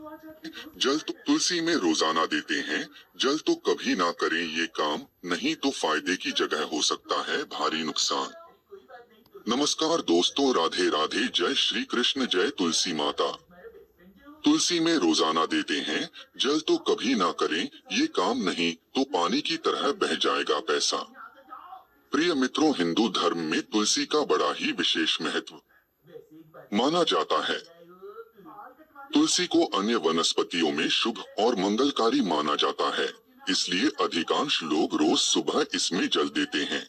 जल तो तुलसी में रोजाना देते हैं। जल तो कभी ना करें ये काम, नहीं तो फायदे की जगह हो सकता है भारी नुकसान। नमस्कार दोस्तों, राधे राधे, जय श्री कृष्ण, जय तुलसी माता। तुलसी में रोजाना देते हैं। जल तो कभी ना करें ये काम, नहीं तो पानी की तरह बह जाएगा पैसा। प्रिय मित्रों, हिंदू धर्म में तुलसी का बड़ा ही विशेष महत्व माना जाता है। तुलसी को अन्य वनस्पतियों में शुभ और मंगलकारी माना जाता है, इसलिए अधिकांश लोग रोज सुबह इसमें जल देते हैं।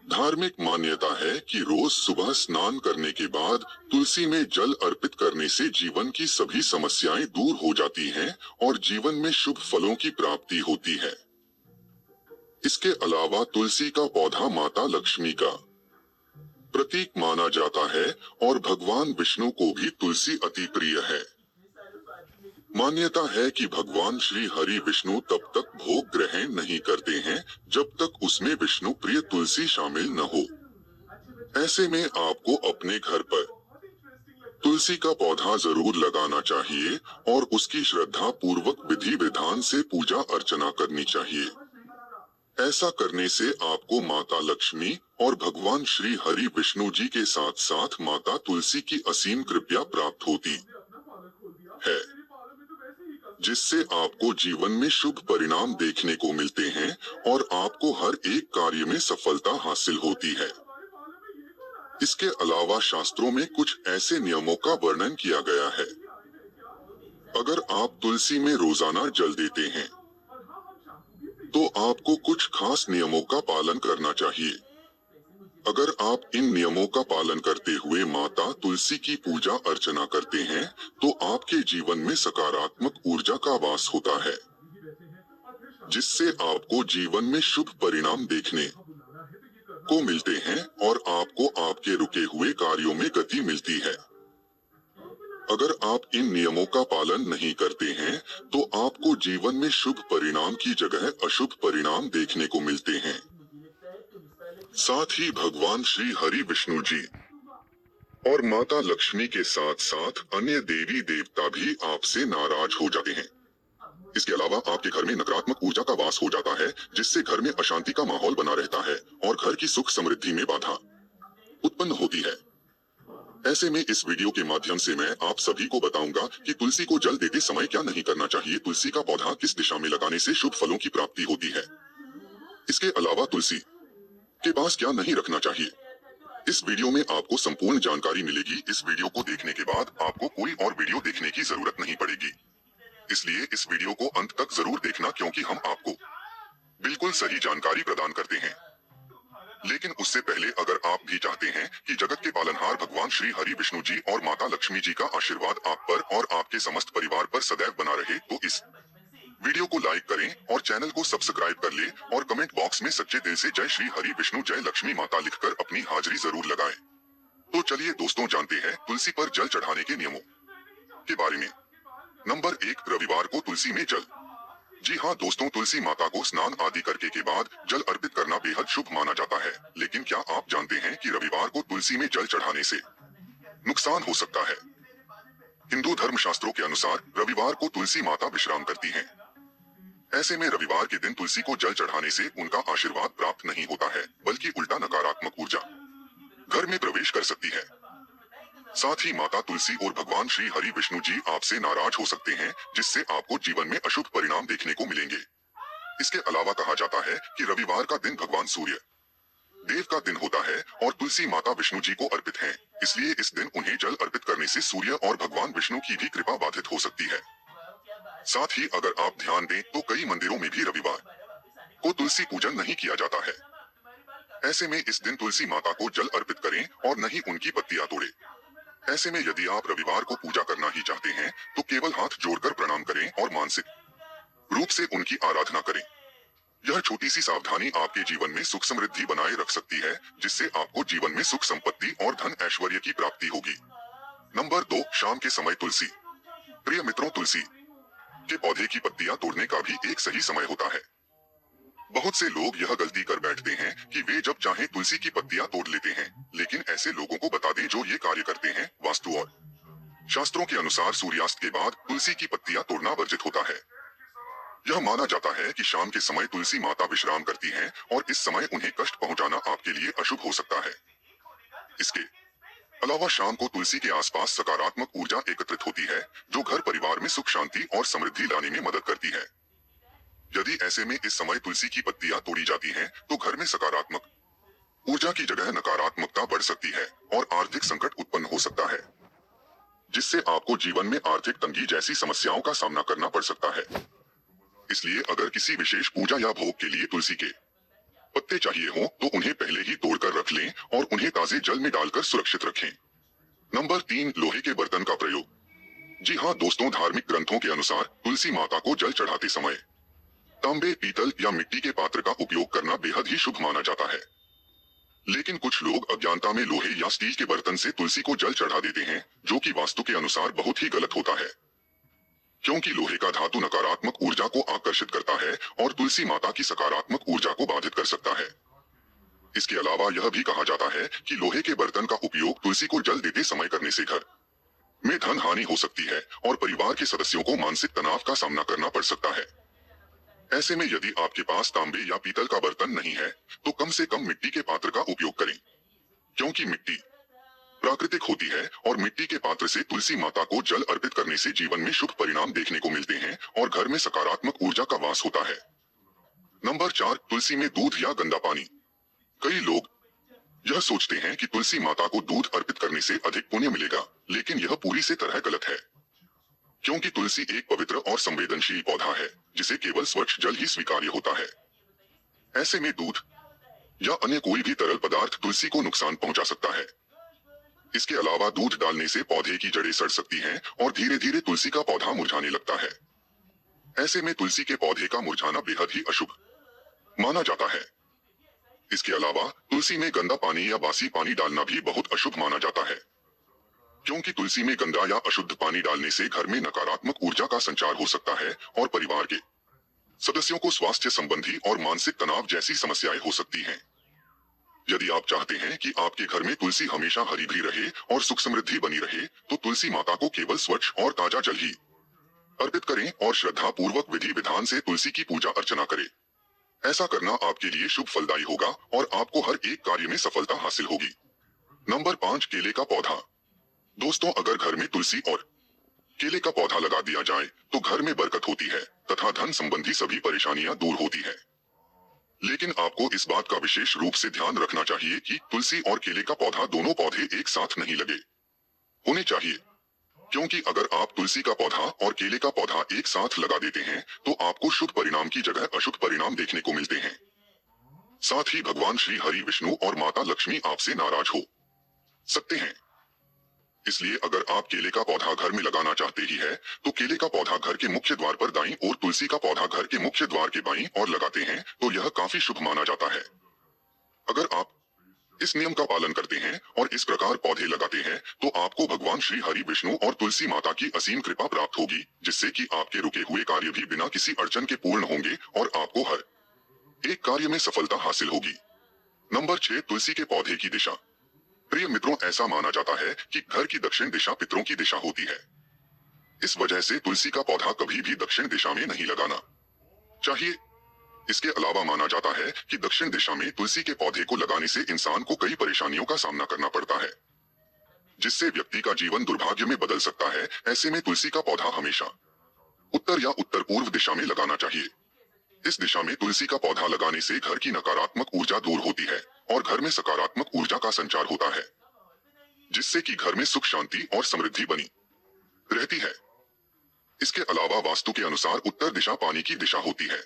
धार्मिक मान्यता है कि रोज सुबह स्नान करने के बाद तुलसी में जल अर्पित करने से जीवन की सभी समस्याएं दूर हो जाती हैं और जीवन में शुभ फलों की प्राप्ति होती है। इसके अलावा तुलसी का पौधा माता लक्ष्मी का प्रतीक माना जाता है और भगवान विष्णु को भी तुलसी अति प्रिय है। मान्यता है कि भगवान श्री हरि विष्णु तब तक भोग ग्रहण नहीं करते हैं जब तक उसमें विष्णु प्रिय तुलसी शामिल न हो। ऐसे में आपको अपने घर पर तुलसी का पौधा जरूर लगाना चाहिए और उसकी श्रद्धा पूर्वक विधि विधान से पूजा अर्चना करनी चाहिए। ऐसा करने से आपको माता लक्ष्मी और भगवान श्री हरि विष्णु जी के साथ साथ माता तुलसी की असीम कृपा प्राप्त होती है, जिससे आपको जीवन में शुभ परिणाम देखने को मिलते हैं और आपको हर एक कार्य में सफलता हासिल होती है। इसके अलावा शास्त्रों में कुछ ऐसे नियमों का वर्णन किया गया है। अगर आप तुलसी में रोजाना जल देते हैं तो आपको कुछ खास नियमों का पालन करना चाहिए। अगर आप इन नियमों का पालन करते हुए माता तुलसी की पूजा अर्चना करते हैं तो आपके जीवन में सकारात्मक ऊर्जा का वास होता है, जिससे आपको जीवन में शुभ परिणाम देखने को मिलते हैं और आपको आपके रुके हुए कार्यों में गति मिलती है। अगर आप इन नियमों का पालन नहीं करते हैं तो आपको जीवन में शुभ परिणाम की जगह अशुभ परिणाम देखने को मिलते हैं। साथ ही भगवान श्री हरि विष्णु जी और माता लक्ष्मी के साथ साथ अन्य देवी देवता भी आपसे नाराज हो जाते हैं। इसके अलावा आपके घर में नकारात्मक ऊर्जा का वास हो जाता है, जिससे घर में अशांति का माहौल बना रहता है और घर की सुख समृद्धि में बाधा उत्पन्न होती है। ऐसे में इस वीडियो के माध्यम से मैं आप सभी को बताऊंगा कि तुलसी को जल देते समय क्या नहीं करना चाहिए, तुलसी का पौधा किस दिशा में लगाने से शुभ फलों की प्राप्ति होती है। इसके अलावा तुलसी के पास क्या नहीं रखना चाहिए। इस वीडियो में आपको संपूर्ण जानकारी मिलेगी। इस वीडियो को देखने के बाद आपको कोई और वीडियो देखने की जरूरत नहीं पड़ेगी, इसलिए इस वीडियो को अंत तक जरूर देखना, क्योंकि हम आपको बिल्कुल सही जानकारी प्रदान करते हैं। लेकिन उससे पहले अगर आप भी चाहते हैं कि जगत के पालनहार भगवान श्री हरि विष्णु जी और माता लक्ष्मी जी का आशीर्वाद आप पर और आपके समस्त परिवार पर सदैव बना रहे, तो इस वीडियो को लाइक करें और चैनल को सब्सक्राइब कर ले और कमेंट बॉक्स में सच्चे दिल से जय श्री हरि विष्णु जय लक्ष्मी माता लिखकर अपनी हाजिरी जरूर लगाएं। तो चलिए दोस्तों, जानते हैं तुलसी पर जल चढ़ाने के नियमों के बारे में। नंबर 1, रविवार को तुलसी में जल। जी हाँ दोस्तों, तुलसी माता को स्नान आदि करके के बाद जल अर्पित करना बेहद शुभ माना जाता है। लेकिन क्या आप जानते हैं कि रविवार को तुलसी में जल चढ़ाने से नुकसान हो सकता है। हिंदू धर्म शास्त्रों के अनुसार रविवार को तुलसी माता विश्राम करती हैं। ऐसे में रविवार के दिन तुलसी को जल चढ़ाने से उनका आशीर्वाद प्राप्त नहीं होता है, बल्कि उल्टा नकारात्मक ऊर्जा घर में प्रवेश कर सकती है। साथ ही माता तुलसी और भगवान श्री हरि विष्णु जी आपसे नाराज हो सकते हैं, जिससे आपको जीवन में अशुभ परिणाम देखने को मिलेंगे। इसके अलावा कहा जाता है कि रविवार का दिन भगवान सूर्य देव का दिन होता है और तुलसी माता विष्णु जी को अर्पित हैं, इसलिए इस दिन उन्हें जल अर्पित करने से सूर्य और भगवान विष्णु की भी कृपा बाधित हो सकती है। साथ ही अगर आप ध्यान दें तो कई मंदिरों में भी रविवार को तुलसी पूजन नहीं किया जाता है। ऐसे में इस दिन तुलसी माता को जल अर्पित करें और नहीं उनकी पत्तियां तोड़े। ऐसे में यदि आप रविवार को पूजा करना ही चाहते हैं तो केवल हाथ जोड़कर प्रणाम करें और मानसिक रूप से उनकी आराधना करें। यह छोटी सी सावधानी आपके जीवन में सुख समृद्धि बनाए रख सकती है, जिससे आपको जीवन में सुख संपत्ति और धन ऐश्वर्य की प्राप्ति होगी। नंबर 2, शाम के समय तुलसी। प्रिय मित्रों, तुलसी के पौधे की पत्तियां तोड़ने का भी एक सही समय होता है। बहुत से लोग यह गलती कर बैठते हैं कि वे जब चाहें तुलसी की पत्तियां तोड़ लेते हैं, लेकिन ऐसे लोगों को बता दें जो ये कार्य करते हैं वास्तु और शास्त्रों के अनुसार सूर्यास्त के बाद तुलसी की पत्तियां तोड़ना वर्जित होता है। यह माना जाता है कि शाम के समय तुलसी माता विश्राम करती हैं और इस समय उन्हें कष्ट पहुंचाना आपके लिए अशुभ हो सकता है। इसके अलावा शाम को तुलसी के आसपास सकारात्मक ऊर्जा एकत्रित होती है, जो घर परिवार में सुख शांति और समृद्धि लाने में मदद करती है। यदि ऐसे में इस समय तुलसी की पत्तियां तोड़ी जाती हैं, तो घर में सकारात्मक ऊर्जा की जगह नकारात्मकता बढ़ सकती है और आर्थिक संकट उत्पन्न हो सकता है, जिससे आपको जीवन में आर्थिक तंगी जैसी समस्याओं का सामना करना पड़ सकता है। इसलिए अगर किसी विशेष पूजा या भोग के लिए तुलसी के पत्ते चाहिए हो, तो उन्हें पहले ही तोड़कर रख लें और उन्हें ताजे जल में डालकर सुरक्षित रखें। नंबर 3, लोहे के बर्तन का प्रयोग। जी हाँ दोस्तों, धार्मिक ग्रंथों के अनुसार तुलसी माता को जल चढ़ाते समय तांबे, पीतल या मिट्टी के पात्र का उपयोग करना बेहद ही शुभ माना जाता है। लेकिन कुछ लोग अज्ञानता में लोहे या स्टील के बर्तन से तुलसी को जल चढ़ा देते हैं, जो कि वास्तु के अनुसार बहुत ही गलत होता है, क्योंकि लोहे का धातु नकारात्मक ऊर्जा को आकर्षित करता है और तुलसी माता की सकारात्मक ऊर्जा को बाधित कर सकता है। इसके अलावा यह भी कहा जाता है कि लोहे के बर्तन का उपयोग तुलसी को जल देते समय करने से घर में धन हानि हो सकती है और परिवार के सदस्यों को मानसिक तनाव का सामना करना पड़ सकता है। ऐसे में यदि आपके पास तांबे या पीतल का बर्तन नहीं है, तो कम से कम मिट्टी के पात्र का उपयोग करें, क्योंकि मिट्टी प्राकृतिक होती है और मिट्टी के पात्र से तुलसी माता को जल अर्पित करने से जीवन में शुभ परिणाम देखने को मिलते हैं और घर में सकारात्मक ऊर्जा का वास होता है। नंबर 4, तुलसी में दूध या गंदा पानी। कई लोग यह सोचते हैं कि तुलसी माता को दूध अर्पित करने से अधिक पुण्य मिलेगा, लेकिन यह पूरी से तरह गलत है, क्योंकि तुलसी एक पवित्र और संवेदनशील पौधा है, जिसे केवल स्वच्छ जल ही स्वीकार्य होता है। ऐसे में दूध या अन्य कोई भी तरल पदार्थ तुलसी को नुकसान पहुंचा सकता है। इसके अलावा दूध डालने से पौधे की जड़ें सड़ सकती हैं और धीरे धीरे तुलसी का पौधा मुरझाने लगता है। ऐसे में तुलसी के पौधे का मुरझाना बेहद ही अशुभ माना जाता है। इसके अलावा तुलसी में गंदा पानी या बासी पानी डालना भी बहुत अशुभ माना जाता है, क्योंकि तुलसी में गंदा या अशुद्ध पानी डालने से घर में नकारात्मक ऊर्जा का संचार हो सकता है और परिवार के सदस्यों को स्वास्थ्य संबंधी और मानसिक तनाव जैसी समस्याएं हो सकती हैं। यदि आप चाहते हैं कि आपके घर में तुलसी हमेशा हरी भरी रहे और सुख समृद्धि बनी रहे, तो तुलसी माता को केवल स्वच्छ और ताजा जल ही अर्पित करें और श्रद्धा पूर्वक विधि विधान से तुलसी की पूजा अर्चना करें। ऐसा करना आपके लिए शुभ फलदायी होगा और आपको हर एक कार्य में सफलता हासिल होगी। नंबर 5, केले का पौधा। दोस्तों, अगर घर में तुलसी और केले का पौधा लगा दिया जाए, तो घर में बरकत होती है तथा धन संबंधी सभी परेशानियां दूर होती है। लेकिन आपको इस बात का विशेष रूप से ध्यान रखना चाहिए कि तुलसी और केले का पौधा दोनों पौधे एक साथ नहीं लगे होने चाहिए, क्योंकि अगर आप तुलसी का पौधा और केले का पौधा एक साथ लगा देते हैं, तो आपको शुभ परिणाम की जगह अशुभ परिणाम देखने को मिलते हैं। साथ ही भगवान श्री हरि विष्णु और माता लक्ष्मी आपसे नाराज हो सकते हैं। इसलिए अगर आप केले का पौधा घर में लगाना चाहते ही है, तो केले का पौधा घर के मुख्य द्वार पर दाईं और तुलसी का पौधा घर के मुख्य द्वार के बाईं और लगाते हैं, तो यह काफी शुभ माना जाता है। अगर आप इस नियम का पालन करते हैं और इस प्रकार पौधे लगाते हैं, तो आपको भगवान श्री हरि विष्णु और तुलसी माता की असीम कृपा प्राप्त होगी, जिससे कि आपके रुके हुए कार्य भी बिना किसी अड़चन के पूर्ण होंगे और आपको हर एक कार्य में सफलता हासिल होगी। नंबर 6, तुलसी के पौधे की दिशा। प्रिय मित्रों, ऐसा माना जाता है कि घर की दक्षिण दिशा पितरों की दिशा होती है। इस वजह से तुलसी का पौधा कभी भी दक्षिण दिशा में नहीं लगाना चाहिए। इसके अलावा माना जाता है कि दक्षिण दिशा में तुलसी के पौधे को लगाने से इंसान को कई परेशानियों का सामना करना पड़ता है, जिससे व्यक्ति का जीवन दुर्भाग्य में बदल सकता है। ऐसे में तुलसी का पौधा हमेशा उत्तर या उत्तर पूर्व दिशा में लगाना चाहिए। इस दिशा में तुलसी का पौधा लगाने से घर की नकारात्मक ऊर्जा दूर होती है और घर में सकारात्मक ऊर्जा का संचार होता है, जिससे कि घर में सुख शांति और समृद्धि बनी रहती है। इसके अलावा वास्तु के अनुसार उत्तर दिशा पानी की दिशा होती है,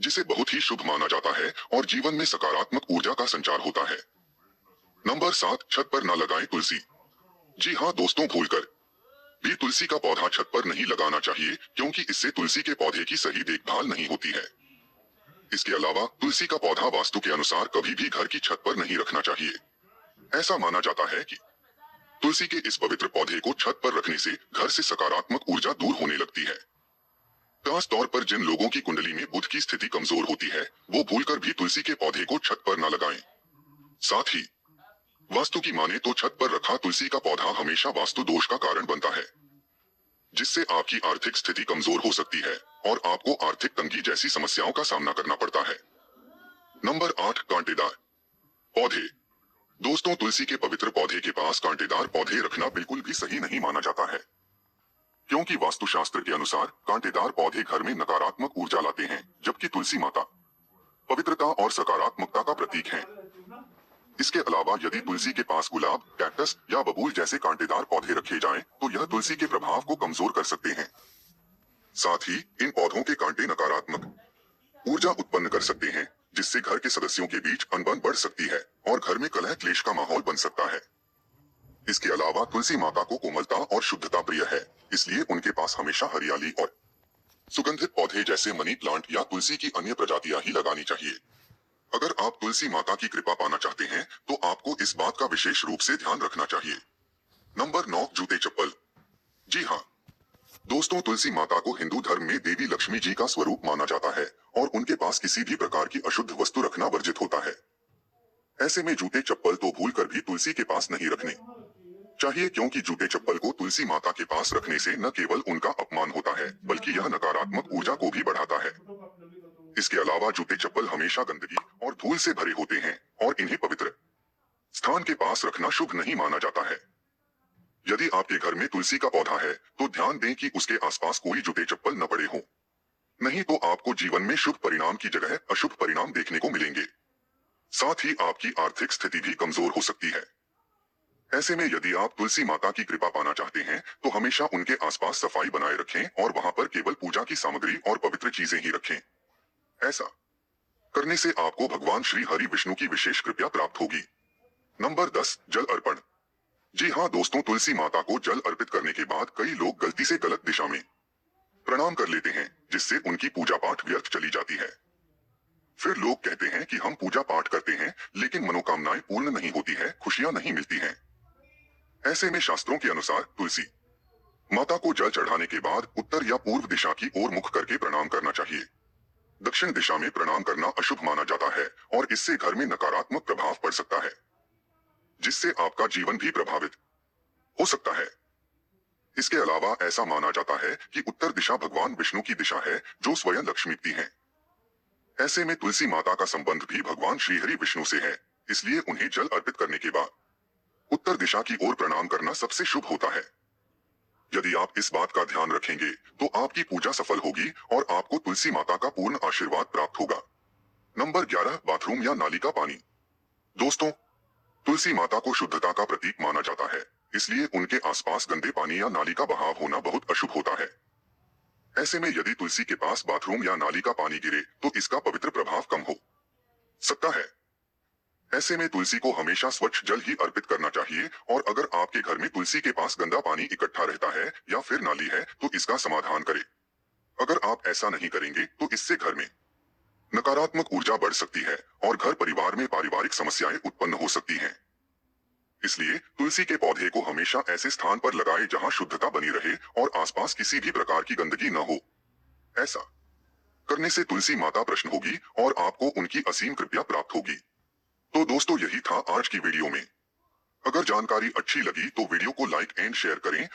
जिसे बहुत ही शुभ माना जाता है और जीवन में सकारात्मक ऊर्जा का संचार होता है। नंबर 7, छत पर न लगाएं तुलसी। जी हाँ दोस्तों, भूलकर भी तुलसी का पौधा छत पर नहीं लगाना चाहिए, क्योंकि इससे तुलसी के पौधे की सही देखभाल नहीं होती है। इसके अलावा तुलसी का पौधा वास्तु के अनुसार कभी भी घर की छत पर नहीं रखना चाहिए। ऐसा माना जाता है कि तुलसी के इस पवित्र पौधे को छत पर रखने से घर से सकारात्मक ऊर्जा दूर होने लगती है। खास तौर पर जिन लोगों की कुंडली में बुध की स्थिति कमजोर होती है, वो भूलकर भी तुलसी के पौधे को छत पर न लगाएं। साथ ही वास्तु की माने तो छत पर रखा तुलसी का पौधा हमेशा वास्तु दोष का कारण बनता है, जिससे आपकी आर्थिक स्थिति कमजोर हो सकती है और आपको आर्थिक तंगी जैसी समस्याओं का सामना करना पड़ता है। नंबर 8, कांटेदार पौधे। दोस्तों, तुलसी के पवित्र पौधे के पास कांटेदार पौधे रखना बिल्कुल भी सही नहीं माना जाता है, क्योंकि वास्तुशास्त्र के अनुसार कांटेदार पौधे घर में नकारात्मक ऊर्जा लाते हैं, जबकि तुलसी माता पवित्रता और सकारात्मकता का प्रतीक है। इसके अलावा यदि तुलसी के पास गुलाब, कैक्टस या बबूल जैसे कांटेदार पौधे रखे जाएं, तो यह तुलसी के प्रभाव को कमजोर कर सकते हैं। साथ ही इन पौधों के कांटे नकारात्मक ऊर्जा उत्पन्न कर सकते हैं, जिससे घर के सदस्यों के बीच अनबन बढ़ सकती है और घर में कलह क्लेश का माहौल बन सकता है। इसके अलावा तुलसी माता को कोमलता और शुद्धता प्रिय है, इसलिए उनके पास हमेशा हरियाली और सुगंधित पौधे जैसे मनी प्लांट या तुलसी की अन्य प्रजातियां ही लगानी चाहिए। अगर आप तुलसी माता की कृपा पाना चाहते हैं, तो आपको इस बात का विशेष रूप से ध्यान रखना चाहिए। नंबर 9, जूते चप्पल। जी हाँ दोस्तों, तुलसी माता को हिंदू धर्म में देवी लक्ष्मी जी का स्वरूप माना जाता है और उनके पास किसी भी प्रकार की अशुद्ध वस्तु रखना वर्जित होता है। ऐसे में जूते चप्पल तो भूल कर भी तुलसी के पास नहीं रखने चाहिए, क्योंकि जूते चप्पल को तुलसी माता के पास रखने से न केवल उनका अपमान होता है, बल्कि यह नकारात्मक ऊर्जा को भी बढ़ाता है। इसके अलावा जूते चप्पल हमेशा गंदगी और धूल से भरे होते हैं और इन्हें पवित्र स्थान के पास रखना शुभ नहीं माना जाता है। यदि आपके घर में तुलसी का पौधा है, तो ध्यान दें कि उसके आसपास कोई जूते चप्पल न पड़े हों, नहीं तो आपको जीवन में शुभ परिणाम की जगह अशुभ परिणाम देखने को मिलेंगे। साथ ही आपकी आर्थिक स्थिति भी कमजोर हो सकती है। ऐसे में यदि आप तुलसी माता की कृपा पाना चाहते हैं, तो हमेशा उनके आसपास सफाई बनाए रखें और वहां पर केवल पूजा की सामग्री और पवित्र चीजें ही रखें। ऐसा करने से आपको भगवान श्री हरि विष्णु की विशेष कृपा प्राप्त होगी। नंबर 10, जल अर्पण। जी हाँ दोस्तों, तुलसी माता को जल अर्पित करने के बाद कई लोग गलती से गलत दिशा में प्रणाम कर लेते हैं, जिससे उनकी पूजा पाठ व्यर्थ चली जाती है। फिर लोग कहते हैं कि हम पूजा पाठ करते हैं, लेकिन मनोकामनाएं पूर्ण नहीं होती है, खुशियां नहीं मिलती हैं। ऐसे में शास्त्रों के अनुसार तुलसी माता को जल चढ़ाने के बाद उत्तर या पूर्व दिशा की ओर मुख करके प्रणाम करना चाहिए। दक्षिण दिशा में प्रणाम करना अशुभ माना जाता है और इससे घर में नकारात्मक प्रभाव पड़ सकता है, जिससे आपका जीवन भी प्रभावित हो सकता है। इसके अलावा ऐसा माना जाता है कि उत्तर दिशा भगवान विष्णु की दिशा है, जो स्वयं लक्ष्मीपति हैं। ऐसे में तुलसी माता का संबंध भी भगवान श्रीहरि विष्णु से है, इसलिए उन्हें जल अर्पित करने के बाद उत्तर दिशा की ओर प्रणाम करना सबसे शुभ होता है। यदि आप इस बात का ध्यान रखेंगे, तो आपकी पूजा सफल होगी और आपको तुलसी माता का पूर्ण आशीर्वाद प्राप्त होगा। नंबर 11, बाथरूम या नाली का पानी। दोस्तों, तुलसी माता को शुद्धता का प्रतीक माना जाता है, इसलिए उनके आसपास गंदे पानी या नाली का बहाव होना बहुत अशुभ होता है। ऐसे में यदि तुलसी के पास बाथरूम या नाली का पानी गिरे, तो इसका पवित्र प्रभाव कम हो सकता है। ऐसे में तुलसी को हमेशा स्वच्छ जल ही अर्पित करना चाहिए और अगर आपके घर में तुलसी के पास गंदा पानी इकट्ठा रहता है या फिर नाली है, तो इसका समाधान करें। अगर आप ऐसा नहीं करेंगे, तो इससे घर में नकारात्मक ऊर्जा बढ़ सकती है और घर परिवार में पारिवारिक समस्याएं उत्पन्न हो सकती हैं। इसलिए तुलसी के पौधे को हमेशा ऐसे स्थान पर लगाएं जहां शुद्धता बनी रहे और आसपास किसी भी प्रकार की गंदगी न हो। ऐसा करने से तुलसी माता प्रसन्न होगी और आपको उनकी असीम कृपा प्राप्त होगी। तो दोस्तों, यही था आज की वीडियो में। अगर जानकारी अच्छी लगी तो वीडियो को लाइक एंड शेयर करें